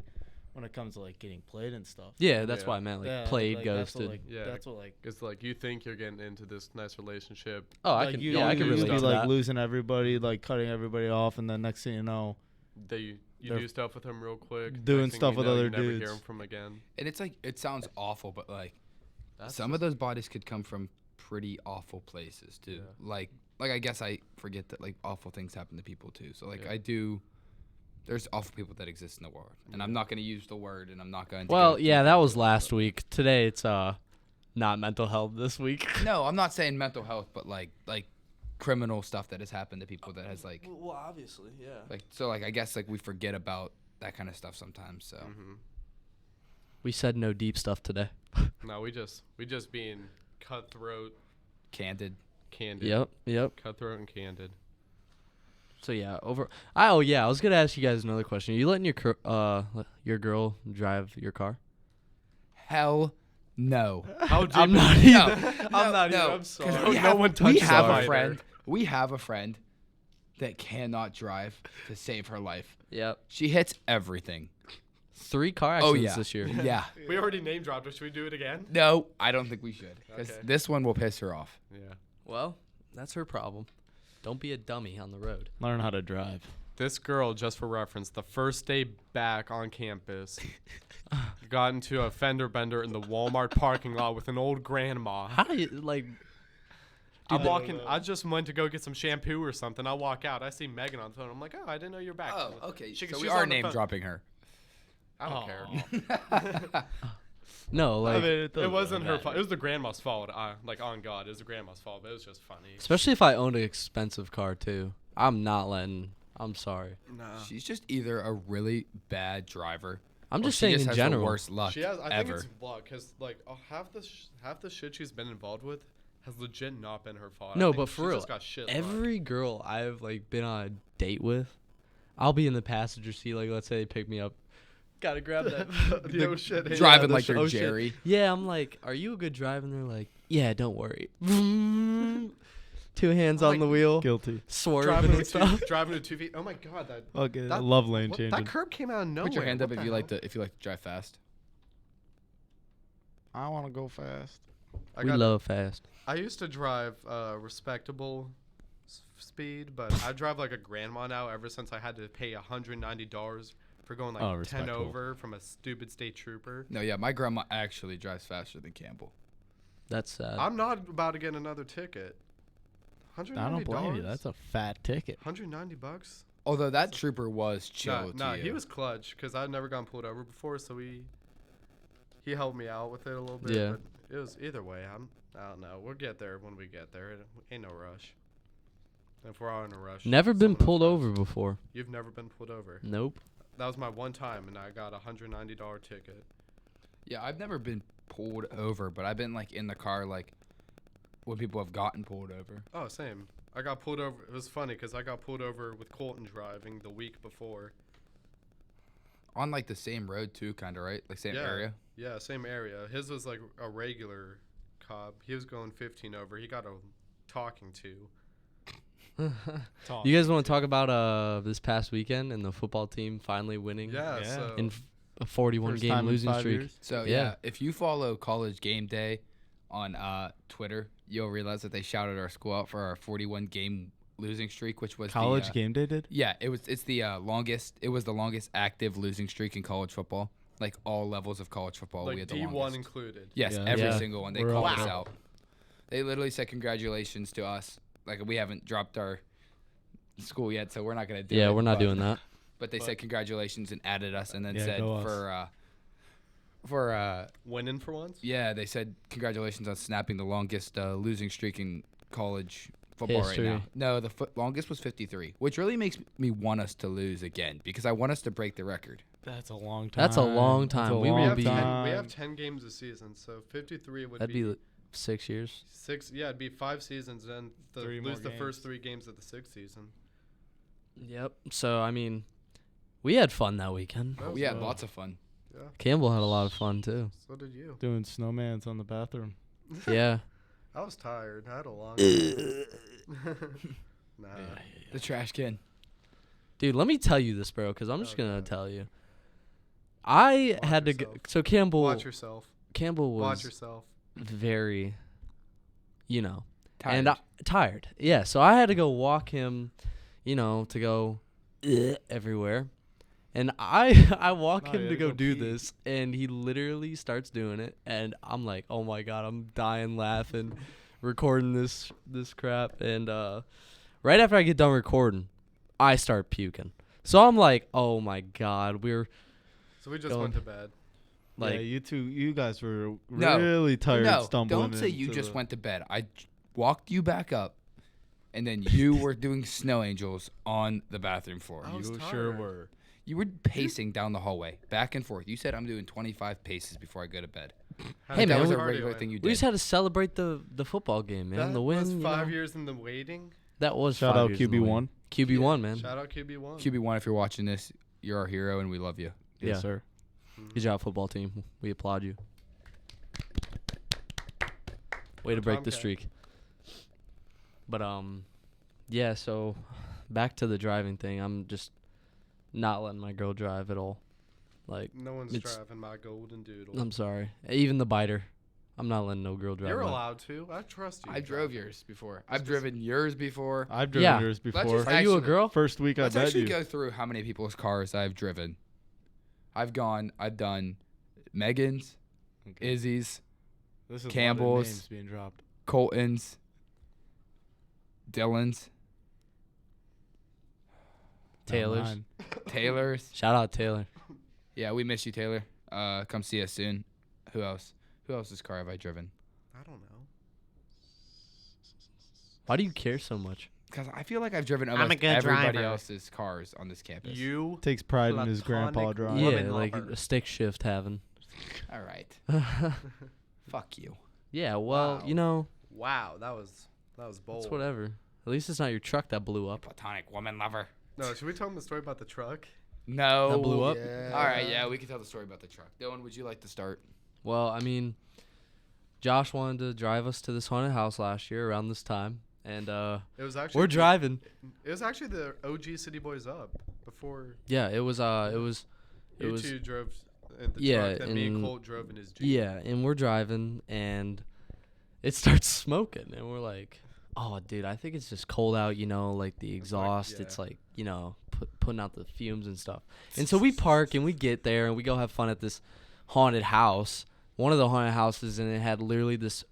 when it comes to like getting played and stuff. Yeah, that's Yeah. why I meant like Yeah, played, like, ghosted. Yeah. That's what like. It's like you think you're getting into this nice relationship. Oh, I like can you, yeah, I can you relate be to like that. losing everybody, like cutting everybody off, and then next thing you know, You They're do stuff with him real quick. doing next thing stuff you with know, other you never hear dudes. him from again. And it's like it sounds awful, but like That's some of those bodies could come from pretty awful places too. Yeah. Like I guess I forget that like awful things happen to people too. So like Yeah. I do. There's awful people that exist in the world, and I'm not going to use the word, and I'm not going to. Well, go yeah, deep that into was it, last but- week. Today it's not mental health this week. No, I'm not saying mental health, but like criminal stuff that has happened to people that has like Well, obviously, yeah. so like I guess like we forget about that kind of stuff sometimes. So hmm We said no deep stuff today. No, we just being cutthroat, candid. candid. Yep. Cutthroat and candid. So yeah, I was gonna ask you guys another question. Are you letting your girl drive your car? Hell no. How deep I'm is not it? even. No, I'm not no, even. I'm 'cause sorry. No one we touched have that a either. friend. We have a friend that cannot drive to save her life. Yep. She hits everything. 3 car Oh accidents yeah. this year. Yeah. We already name dropped her. Should we do it again? No, I don't think we should. Because Okay. this one will piss her off. Yeah. Well, that's her problem. Don't be a dummy on the road. learn how to drive. This girl, just for reference, the first day back on campus, got into a fender bender in the Walmart parking lot with an old grandma. How do you like? I'm walking. I just went to go get some shampoo or something. I walk out. I see Megan on the phone. I'm like, oh, I didn't know you're back. okay. She- so she's we are on the name phone. dropping her. I don't care. No, like It wasn't her fault. It was the grandma's fault. Like on God, it was the grandma's fault. But it was just funny. especially if I owned an expensive car too. I'm not letting. I'm sorry. Nah. She's just either a really bad driver. I'm or just she saying just in has general. The worst luck She has. I ever. think it's luck, cause like half the shit she's been involved with has legit not been her fault. No, I think but for she real, just got shit luck. every girl I've like been on a date with, I'll be in the passenger seat. Like, let's say they pick me up. Gotta grab that. The oh shit, hey, Driving the like they're oh shit. Jerry. Yeah, I'm like, are you a good driver? And they're like, yeah, don't worry. 2 hands I'm on like, the wheel, Guilty. swerving driving and with stuff. driving at 2 feet. Oh my god, that Okay, That- love lane what, changing. that curb came out of nowhere. Put your hand What up if the you like hell? to drive fast. I want to go fast. I We got- love fast. I used to drive respectable speed, but I drive like a grandma now. Ever since I had to pay $190 for going like Oh, 10 respectable. over from a stupid state trooper. No, yeah, my grandma actually drives faster than Campbell. That's sad. I'm not about to get another ticket. $190. I don't blame you. That's a fat ticket. $190. Although that trooper was chill. Nah, to you. he was clutch because I'd never gotten pulled over before, so he helped me out with it a little bit. Yeah. But it was either way. I don't know. We'll get there when we get there. It ain't no rush. If we're all in a rush. Never been someone else pulled drives. over before. You've never been pulled over. Nope. That was my one time, and I got a $190 ticket. Yeah, I've never been pulled over, but I've been like in the car like when people have gotten pulled over. Oh, same. I got pulled over. It was funny because I got pulled over with Colton driving the week before. On like the same road too, kind of, right? Like same Yeah. area. Yeah, same area. His was like a regular cop. He was going 15 over. He got a talking to. You guys want to talk about this past weekend and the football team finally winning Yeah, Yeah. so in a 41 First game time in losing 5 streak? years. So Yeah. yeah, if you follow College Game Day on Twitter, you'll realize that they shouted our school out for our 41 game losing streak, which was College the, game day did? Yeah, it's the longest. It was the longest active losing streak in college football. Like all levels of college football, we like had the D1 longest. included. Yes, Yeah. every Yeah. single one. They We're called all us up. out. They literally said congratulations to us. Like we haven't dropped our school yet, so we're not gonna do it. Yeah, we're not but- doing that. But they said congratulations and added us, and then Yeah, said go us. for Winning for once. yeah, they said congratulations on snapping the longest losing streak in college football History. right now. No, the longest was 53, which really makes me want us to lose again because I want us to break the record. That's a long time. That's a long That's a time. We We will long have, be- 10, we time. have 10 games a season, so 53 would That'd be, be 6 years. 6. Yeah, it'd be 5 seasons, and Three more lose the first games. 3 games of the 6th season. Yep. So I mean, we had fun that weekend. That was We had fun. lots of fun. Yeah, Campbell had a lot of fun too. so did you. Doing snowmans on the bathroom. Yeah. I was tired. I had a long day. Nah. The trash can. Dude, let me tell you this, bro, because I'm just Oh, gonna God. tell you. I Watch had to go. yourself. So Campbell, Watch yourself. Campbell Watch was yourself. very, and Tired. tired. Yeah. So I had to go walk him, to go everywhere, and I walk No, him you to had to go go do pee. this, and he literally starts doing it, and I'm like, oh my god, I'm dying laughing, recording this crap, and right after I get done recording, I start puking. So I'm like, oh my god, we're So we just Go went on. to bed. like, yeah, you guys were No. really tired No, stumbling don't say you into just the- went to bed. I walked you back up, and then you were doing snow angels on the bathroom floor. I was You sure tired. were. You were pacing down the hallway, back and forth. You said I'm doing 25 paces before I go to bed. Had Hey, to man, that was get a cardio regular in. thing you we did. just had to celebrate the football game, man. That The win. was you 5 know? years in the waiting. That was Shout 5 out years in the win. QB1. QB1, man. Shout out QB1. QB1, if you're watching this, you're our hero, and we love you. Yeah. Yes, sir. Good job, football team. We applaud you. Way to Go break the Tomcat. streak. But yeah. So back to the driving thing. I'm just not letting my girl drive at all. Like, No one's It's- driving my golden doodle. I'm sorry. Even the biter. I'm not letting no girl drive. You're mine. allowed to. I trust you. I to drove drive. yours before. I've driven yours before. I've driven Yeah. yours Let's before. just Are you a Actually- girl? First week I Let's met actually you. go through how many people's cars I've driven. I've done Megan's, Okay. Izzy's, This is a lot of Campbell's. names being dropped. Colton's, Dylan's, Taylor's. Mine. Taylor's. Shout out Taylor. Yeah, we miss you, Taylor. Come see us soon. Who else? Who else's car have I driven? I don't know. Why do you care so much? Because I feel like I've driven a almost good everybody driver. else's cars on this campus. You. Takes pride in his grandpa Platonic drive. Yeah, woman like lover. a stick shift having. All right. Fuck you. Yeah, well, Wow. Wow, that was bold. It's whatever. At least it's not your truck that blew up. Platonic woman lover. No, should we tell them the story about the truck? No. That blew up? Yeah. All right, yeah, we can tell the story about the truck. Dylan, would you like to start? Well, I mean, Josh wanted to drive us to this haunted house last year around this time, and It was actually we're driving. It was actually the OG City Boys Up before Yeah, it was you two drove in the yeah, truck. Then me and and- Colt drove in his Jeep. yeah, and we're driving, and it starts smoking, and we're like, oh, dude, I think it's just cold out, you know, like the exhaust. yeah. It's like, you know, putting out the fumes and stuff. And so we park and we get there and we go have fun at this haunted house. One of the haunted houses, and it had literally this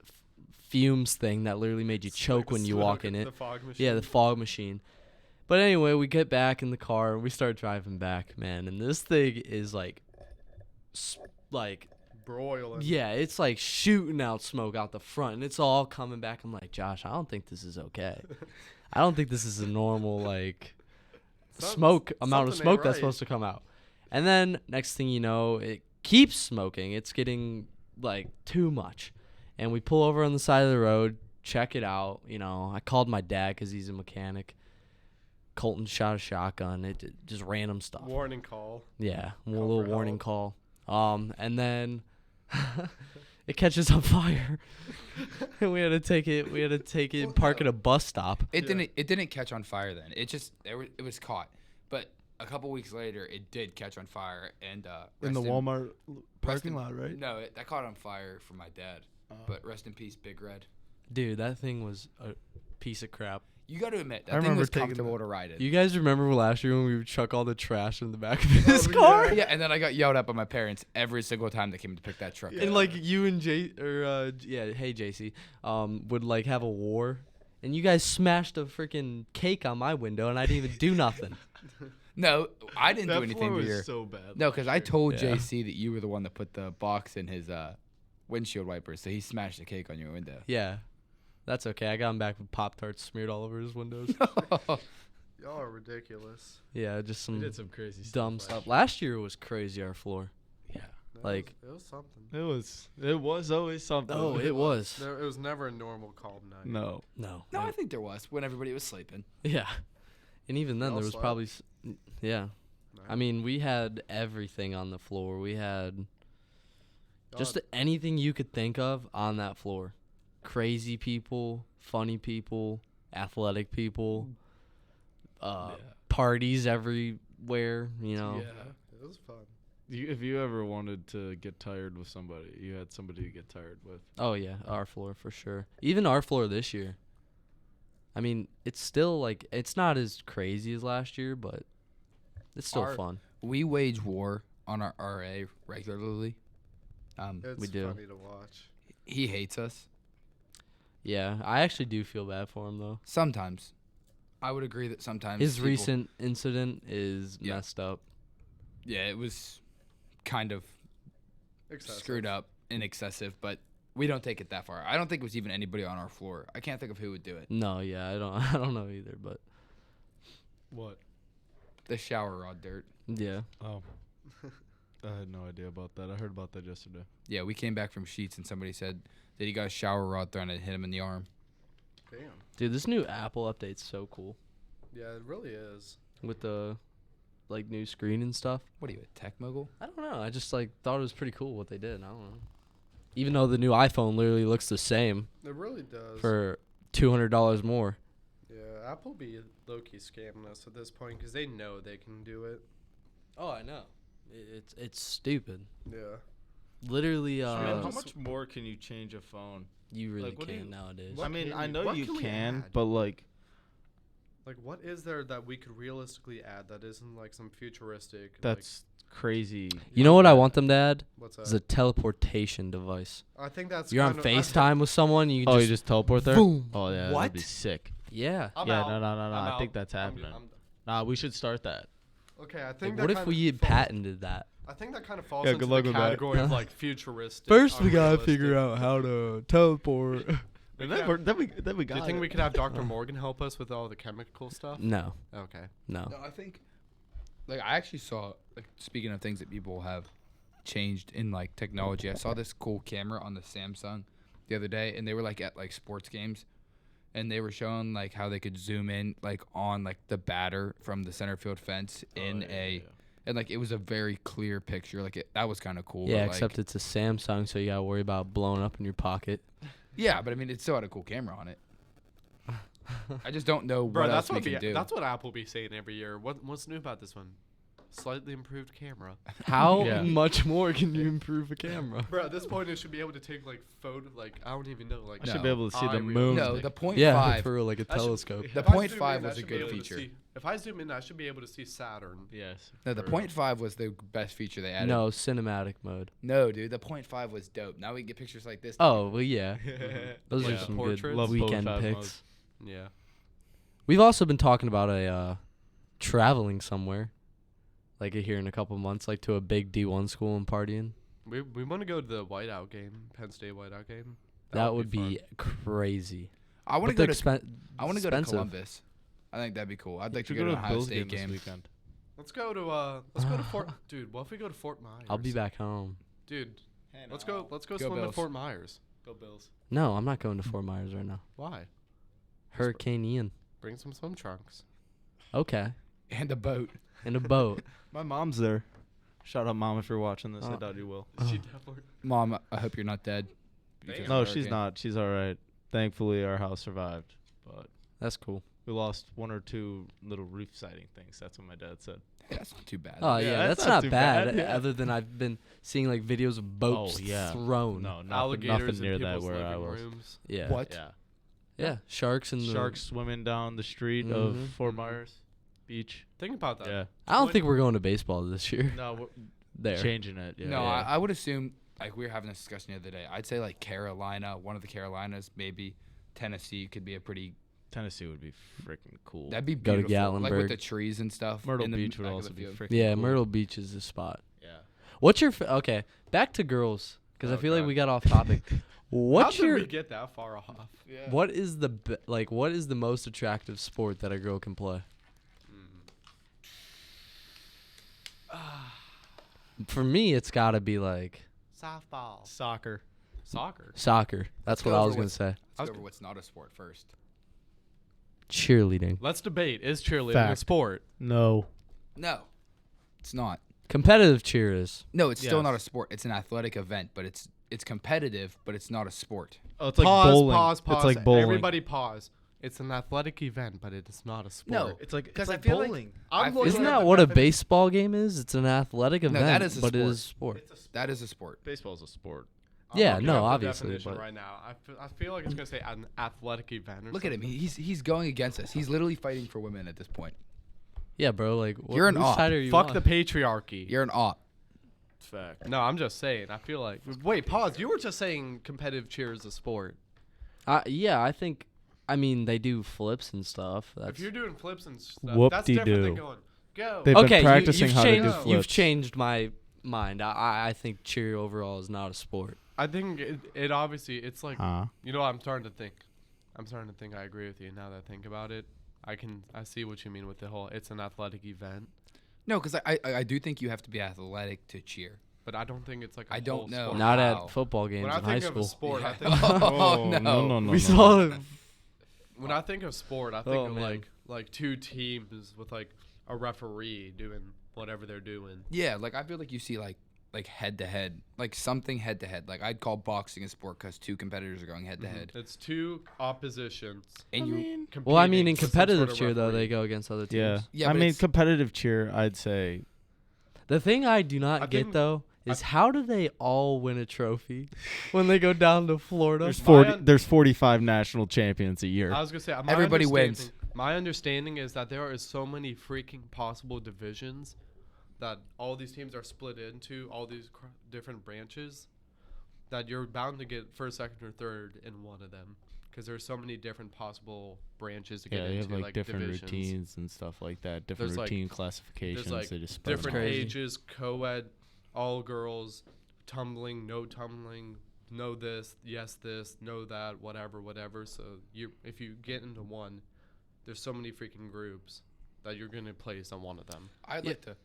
fumes thing that literally made you It's choke like when you walk in the it. fog machine. Yeah, the fog machine. But anyway, we get back in the car and we start driving back, man. And this thing is like, broiling. yeah, it's like shooting out smoke out the front, and it's all coming back. I'm like, Josh, I don't think this is okay. I don't think this is a normal like amount of something smoke ain't that's right. supposed to come out. And then next thing you know, it keeps smoking. It's getting like too much, and we pull over on the side of the road, check it out. You know, I called my dad because he's a mechanic. Colton shot a shotgun. It just random stuff. Warning call. Yeah, a Call little for warning help. call. And then it catches on fire, and we had to take it. We had to take it and park at a bus stop. It Yeah. didn't catch on fire then. It was caught. But a couple weeks later, it did catch on fire, and In the rest Walmart rest parking in- lot, right? No, that caught on fire for my dad. But rest in peace, Big Red. Dude, that thing was a piece of crap. You got to admit I that thing remember was taking comfortable that. to ride in. You guys remember last year when we would chuck all the trash in the back of his Oh, car? Yeah, and then I got yelled at by my parents every single time they came to pick that truck Yeah. up. And like you and hey JC, would like have a war, and you guys smashed a freaking cake on my window, and I didn't even do nothing. No, I didn't do That anything floor to was your. so bad. No, because I told Yeah. JC that you were the one that put the box in his windshield wipers, so he smashed the cake on your window. Yeah, that's okay. I got him back with Pop-Tarts smeared all over his windows. Y'all are ridiculous. Yeah, just We some did some crazy dumb stuff. stuff. Last year was crazy. Our floor. Yeah. That Like- it was something. It was always something. Oh, it was. It was never a normal calm night. No. No. No, I think there was when everybody was sleeping. Yeah. And even then, all there was slept? probably. Yeah. No. I mean, we had everything on the floor. We had Y'all just had- anything you could think of on that floor. Crazy people, funny people, athletic people, parties everywhere, you know. it was fun. If you ever wanted to get tired with somebody, you had somebody to get tired with. Oh, yeah, our floor for sure. Even our floor this year. I mean, it's still like, it's not as crazy as last year, but it's still Our- fun. We wage war on our RA regularly. It's We do. funny to watch. He hates us Yeah, I actually do feel bad for him, though. sometimes. I would agree that sometimes His people- recent incident is Yeah. messed up. yeah, it was kind of Excessive. screwed up and excessive, but we don't take it that far. I don't think it was even anybody on our floor. I can't think of who would do it. No, yeah, I don't I don't know either, but What? The shower rod dirt. yeah. Oh. I had no idea about that. I heard about that yesterday. Yeah, we came back from Sheets and somebody said that he got a shower rod thrown and hit him in the arm. Damn. Dude, this new Apple update's so cool Yeah, it really is. with the like new screen and stuff. What are you, a tech mogul? I don't know. I just like thought it was pretty cool what they did. I don't know. Even though the new iPhone literally looks the same It really does. for $200 more. Yeah, Apple be low-key scamming us at this point because they know they can do it. Oh, I know. It's stupid. Yeah. Literally, Man, how much more can you change a phone? you really like, what do can you- nowadays. What I mean, can I you- know what you can we can, add? but like, Like, what is there that we could realistically add that isn't like some futuristic? that's crazy. You know what I want them to add? Like, what's Is that? a teleportation device. I think that's. You're on kind of- FaceTime with someone, you Oh, just, you just teleport there? boom. Oh yeah, What? that'd be sick. Yeah. I'm yeah, out. no. I'm I think out. that's I'm- happening. I'm- Nah, we should start that. okay, I Like, think. what that if kind we of had patented that? I think that kind of falls Yeah, into good luck the with that. category of like futuristic. First, we gotta figure unrealistic. out how to teleport. We Then could have- we Do you think we could have Dr. Morgan help us with all the chemical stuff? No, Okay. no. No, I think, like, I actually saw, like, speaking of things that people have changed in, like, technology, I saw this cool camera on the Samsung the other day, and they were like at like sports games, and they were showing like how they could zoom in like on like the batter from the center field fence in and like it was a very clear picture. Like that was kind of cool. Yeah, but, except like, it's a Samsung, so you gotta worry about blowing up in your pocket. yeah, but I mean it still had a cool camera on it. I just don't know Bro, what that's else we what can do. that's what Apple be saying every year. What's new about this one? Slightly improved camera. How Yeah. much more can you improve a camera? Bro, at this point, it should be able to take like photo. Like I don't even know. Like I No. should be able to see eye the real moon. No, estate. the point Yeah, five. for like a That should- telescope. The if I point zoom five in, I was a should be good able to feature. see- If I zoom in, I should be able to see Saturn. Yes. No, the For point five was the best feature they added. No, cinematic mode. No, dude, the point five was dope. Now we can get pictures like this. Oh, well, yeah. Those Yeah. are some Portraits. good Love weekend 0.5 pics. mode. Yeah. We've also been talking about traveling somewhere, like here in a couple months, like to a big D1 school and partying. We want to go to the whiteout game, Penn State whiteout game. That would be crazy. I want to But go the to. expen- I want to go to expensive. Columbus. I think that'd be cool. I'd like to Should go to an a Ohio Bills State game game. this weekend. Let's go to Fort. Dude, what if we go to Fort Myers? I'll be back home. Dude, let's go Go swim in Bills. Fort Myers. Go Bills. No, I'm not going to Fort Myers right now. Why? Hurricane Ian. Bring some swim trunks. Okay. And a boat. In a boat. My mom's there. Shout out, mom, if you're watching this. I Oh. doubt you will. She definitely. Mom, I hope you're not dead. because Damn. of No, the she's hurricane. not. She's all right. Thankfully, our house survived, but That's cool. we lost one or two little reef sighting things. That's what my dad said. That's not too bad. Oh Yeah, yeah, that's that's not not too bad. bad, yeah. Other than I've been seeing like videos of boats thrown. No, nothing, Alligators nothing near in that people's where I living was. rooms. Yeah. What? Yeah. Yeah. Sharks in the Sharks swimming down the street of Mhm. Fort Mhm. Myers Beach. Think about that. Yeah. I don't think we're going to baseball this year. No, we're There. changing it. Yeah. No, Yeah. I would assume like we were having this discussion the other day. I'd say like Carolina, one of the Carolinas, maybe Tennessee could be a pretty. Tennessee would be freaking cool. That'd be Go to beautiful. Like with Gatlinburg. the trees and stuff. Myrtle in the Beach would back of also the be field. freaking Yeah, cool. Myrtle Beach is the spot. Yeah. What's your okay? Back to girls because I Oh, feel like God. we got off topic. What's How did your we get that far off? what is the what is the most attractive sport that a girl can play? For me, it's got to be like Softball. Soccer. Soccer. soccer. That's what go I over was gonna what's- say. Let's go over what's not a sport first. Cheerleading. Let's debate. Is cheerleading a Fact. sport? No. No, it's not. Competitive cheer is. No, it's still Yes. not a sport. It's an athletic event, but it's competitive, but it's not a sport. Oh, it's like Pause, bowling. pause, pause. It's like bowling. Everybody pause. It's an athletic event, but it is not a sport. No, It's like Because it's I like feel like- bowling. I'm I- looking Isn't at that the what a definition. baseball game is? It's an athletic event, that is a but it sport. is sport. That is a sport. Baseball's a sport. I'm Yeah, looking no, up the obviously, definition but- right now, I feel like it's gonna say an athletic event. Or Look at him. something. He's going against us. He's literally fighting for women at this point. Yeah, bro. Like, You're an whose op. side are you Fuck on? the patriarchy. You're an op. Fact. No, I'm just saying. I feel like. Wait, pause. You were just saying competitive cheer is a sport. Yeah, I think. I mean, they do flips and stuff. That's If you're doing flips and stuff, that's different than Whoop-de-doo. going go. They've been okay. practicing you've how to changed, do flips. You've flips. changed my mind. I think cheer overall is not a sport. I think it obviously it's like Huh? you know what I'm starting to think. I agree with you now that I think about it. I see what you mean with the whole it's an athletic event, No, because I do think you have to be athletic to cheer. but I don't think it's like a I don't whole know. sport. Not Wow. at football games When I in high think of school. a sport, I Yeah. think Oh, no. no, we saw. when I think of sport, I think Oh, of man. like two teams with like a referee doing whatever they're doing. Yeah, like I feel like you see like head to head, like something head to head. Like I'd call boxing a sport because two competitors are going head to head, It's two oppositions. and you. Well, I mean, competing in with some competitive sort of cheer though, referee. they go against other teams. Yeah. Yeah, I but mean, it's- competitive cheer, I'd say. The thing I do not I get think- though is how do they all win a trophy when they go down to Florida? There's My 40. un- There's 45 national champions a year. I was gonna say Everybody wins. My understanding is that there is so many freaking possible divisions that all these teams are split into, all these different branches, that you're bound to get first, second, or third in one of them, because there's so many different possible branches to get Yeah, they into, have like different divisions. routines and stuff like that. Different There's, like- routine classifications. There's like they just spread 'em different out. Crazy. ages, co-ed, all girls, tumbling, no tumbling, no this, yes this, no that, whatever. So if you get into one, there's so many freaking groups that you're gonna place on one of them. I'd like to.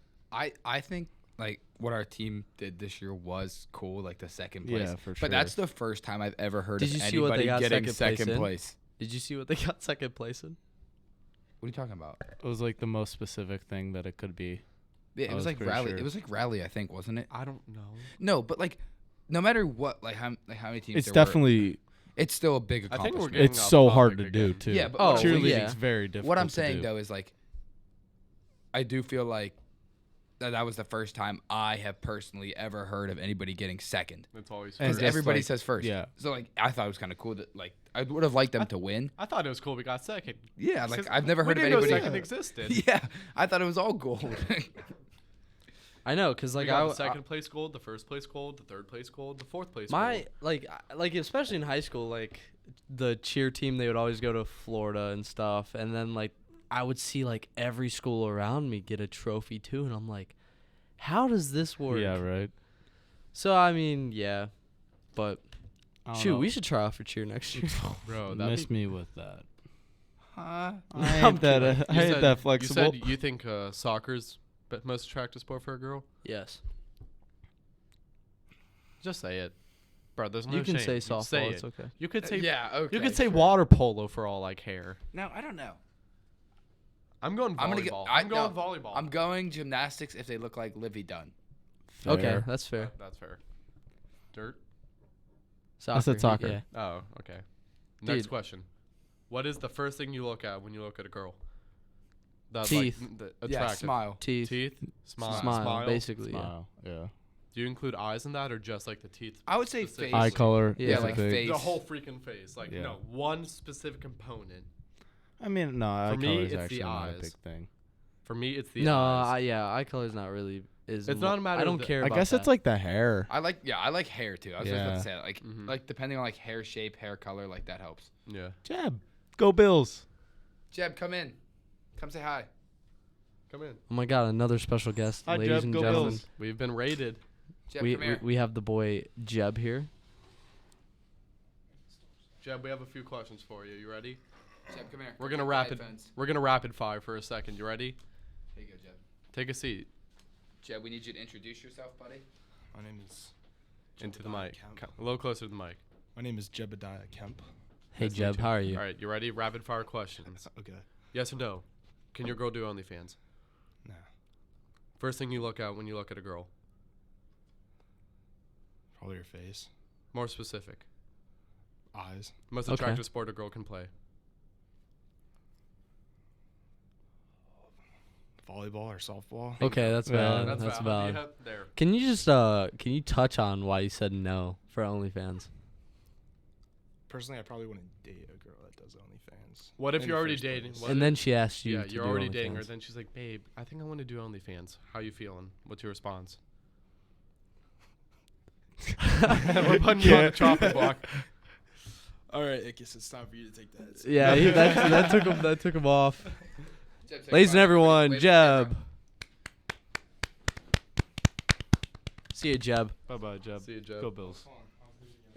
I think like what our team did this year was cool, like the second place. Yeah, for But sure. that's the first time I've ever heard Did of you see what they anybody got getting second place second in? place. Did you see what they got second place in? What are you talking about? It was like the most specific thing that it could be. Yeah, it I was was like pretty rally. sure. It was like rally, I think, wasn't it? I don't know. No, but like, no matter what, like how many teams. It's there were, definitely. it's still a big I think we're accomplishment. getting It's off so hard topic to do again. too. Yeah, but Oh, cheerleading's yeah. very difficult. What I'm to saying do. though is like, I do feel like that was the first time I have personally ever heard of anybody getting second. It's always And Because first. that's everybody like- says first. yeah. So like, I thought it was kind of cool that like I would have liked them to win. I thought it was cool we got second. Yeah, like 'Cause I've never we heard of didn't know anybody. second existed. Yeah, I thought it was all gold. I know, cause Like like the second place gold, the first place gold, the third place gold, the fourth place my gold. like especially in high school, like the cheer team, they would always go to Florida and stuff, and then like I would see like every school around me get a trophy too, and I'm like, how does this work? Yeah, right. So I mean, yeah, but I don't shoot, know. we should try out for cheer next year. Bro, Miss me with that. Huh? I ain't that. I ain't that flexible. You said you think soccer's the most attractive sport for a girl? Yes, Just say it, bro. There's no you can shame. say You softball. Say It's it. okay. You could say Yeah, okay. You could say sure. water polo for all I care. No, I don't know. I'm going volleyball. I'm gonna go- I'm going no, volleyball. I'm going gymnastics if they look like Livy Dunn. Okay, Fair. that's fair. That's fair. Dirt. Soccer. said soccer. Yeah. Oh, okay. Next Dude. question. What is the first thing you look at when you look at a girl? That's Teeth. Like, the Yeah, attractive. smile. Teeth. Teeth. Smile. Smile, basically. Yeah. Smile. Yeah. Do you include eyes in that, or just like the teeth? I would say specifically? face. Eye color. Yeah, is a like big- face. The whole freaking face. Like Yeah. no one specific component. I mean, no. Eye For me, color is it's the actually not a eyes. big thing. For me, it's the No, eyes. eye color's not really. Is It's not a matter I of don't the- care. I about guess it's that. like the hair. I like hair too. I was just about Yeah. to say that. Like Mhm. like depending on like hair shape, hair color, like that helps. Yeah. Jeb, go Bills. Jeb, come in. Come say hi. Come in. Oh my god, another special guest, Hi, ladies Jeb, and go gentlemen. Bills. We've been raided. Jeb, We, come here. we have the boy Jeb here. Jeb, we have a few questions for you. You ready? Jeb, come here. We're Come gonna get the rapid. headphones. We're gonna rapid fire for a second. You ready? Here you go, Jeb. Take a seat. Jeb, we need you to introduce yourself, buddy. My name is Into the Jebediah mic. Kemp. A little closer to the mic. My name is Jebediah Kemp. Hey Nice to Jeb, meet you. how are you? All right, you ready? Rapid fire questions. Okay. Yes or no? Can your girl do OnlyFans? Nah. First thing you look at when you look at a girl. Probably your face. More specific. Eyes. Most Okay. attractive sport a girl can play. Volleyball or softball. Okay, that's Yeah, valid. That's That's valid. valid. Yeah, there. Can you just can you touch on why you said no for OnlyFans? Personally, I probably wouldn't date a girl that does OnlyFans. What if in you're the already first dating? place. What And if- then she asked you. yeah, to you're do already dating her. OnlyFans. Then she's like, "Babe, I think I want to do OnlyFans. How you feeling? What's your response?" We're putting you on the chopping block. All right, I guess it's time for you to take that. Yeah, that took him off. Jeb, say Ladies and goodbye. everyone, Wave to the camera. Jeb. See you, Jeb. Bye bye, Jeb. See you, Jeb. Go Bills.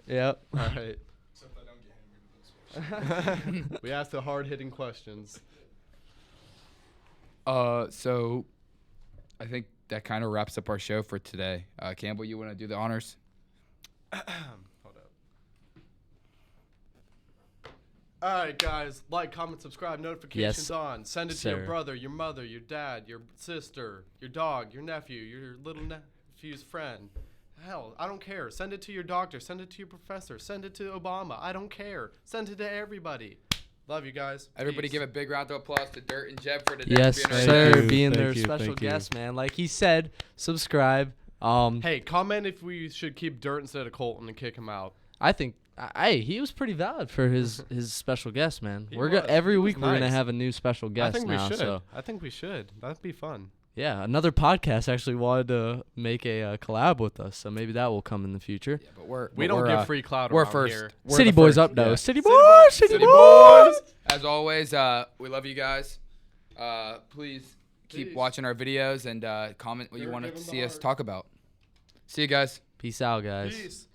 Yep. All right. Except I don't get hammered. We asked the hard-hitting questions. So I think that kind of wraps up our show for today. Campbell, you want to do the honors? Hold up. All right, guys. Like, comment, subscribe, notifications Yes, on. Send it to your sir. brother, your mother, your dad, your sister, your dog, your nephew, your little nephew's friend. Hell, I don't care. Send it to your doctor. Send it to your professor. Send it to Obama. I don't care. Send it to everybody. Love you guys. Everybody Peace. give a big round of applause to Dirt and Jeb for today. Yes, being our Thank sir. you, Being thank their you, special thank you. guest, man. Like he said, subscribe. Hey, comment if we should keep Dirt instead of Colton and kick him out. I think, he was pretty valid for his special guest, man. He We're was. every He was week we're gonna nice. have a new special guest I think now. we should. So I think we should. That'd be fun. yeah, another podcast actually wanted to make a collab with us, so maybe that will come in the future. Yeah, but We don't give free clout We're around first. here. We're City the boys first. up, though. Yeah. City City boys, City City boys. As always, we love you guys. Please keep Peace. watching our videos and comment what you Dirt, want give to 'em the see us heart. talk about. See you guys. Peace out, guys. Peace.